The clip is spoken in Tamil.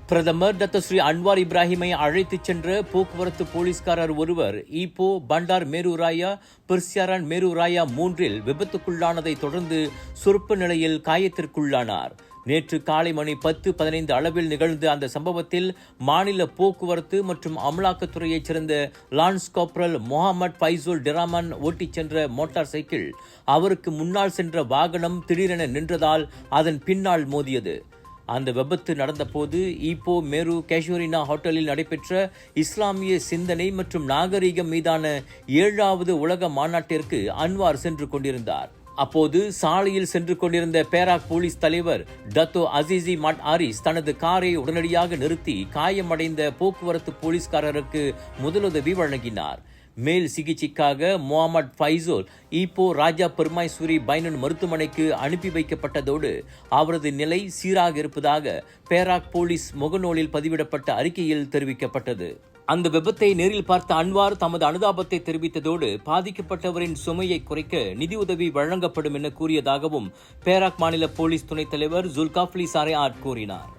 பிரதமர் டாக்டர் ஸ்ரீ அன்வார் இப்ராஹிமை அழைத்துச் சென்ற போக்குவரத்து போலீஸ்காரர் ஒருவர் ஈப்போ பண்டார் மேருராயா பெர்சியாரான் மேருராயா 3 விபத்துக்குள்ளானதை தொடர்ந்து சொற்ப நிலையில் காயத்திற்குள்ளானார். நேற்று காலை மணி 10:15 அளவில் நிகழ்ந்த அந்த சம்பவத்தில் மாநில போக்குவரத்து மற்றும் அமலாக்கத்துறையைச் சேர்ந்த லான்ஸ் கார்பரல் முகமது ஃபைசுல் டிராமன் ஓட்டிச் சென்ற மோட்டார் சைக்கிள் அவருக்கு முன்னால் சென்ற வாகனம் திடீரென நின்றதால் அதன் பின்னால் மோதியது. அந்த விபத்து நடந்தபோது ஈப்போ மேரு கேஷோரினா ஹோட்டலில் நடைபெற்ற இஸ்லாமிய சிந்தனை மற்றும் நாகரீகம் மீதான 7வது உலக மாநாட்டிற்கு அன்வார் சென்று கொண்டிருந்தார். அப்போது சாலையில் சென்று கொண்டிருந்த பேராக் போலீஸ் தலைவர் டத்தோ அசிசி மட் ஆரிஸ் தனது காரை உடனடியாக நிறுத்தி காயமடைந்த போக்குவரத்து போலீஸ்காரருக்கு முதலுதவி வழங்கினார். மேல் சிகிச்சைக்காக முகமது ஃபைசோல் ஈப்போ ராஜா பெருமாய்ஸ்வரி பைனன் மருத்துவமனைக்கு அனுப்பி வைக்கப்பட்டதோடு அவரது நிலை சீராக இருப்பதாக பேராக் போலீஸ் முகநூலில் பதிவிடப்பட்ட அறிக்கையில் தெரிவிக்கப்பட்டது. அந்த விபத்தை நேரில் பார்த்த அன்வார் தமது அனுதாபத்தை தெரிவித்ததோடு பாதிக்கப்பட்டவரின் சுமையை குறைக்க நிதியுதவி வழங்கப்படும் என கூறியதாகவும் பேராக் மாநில போலீஸ் துணைத் தலைவர் ஜுல்காஃப்லி சாரே ஆட் கூறினார்.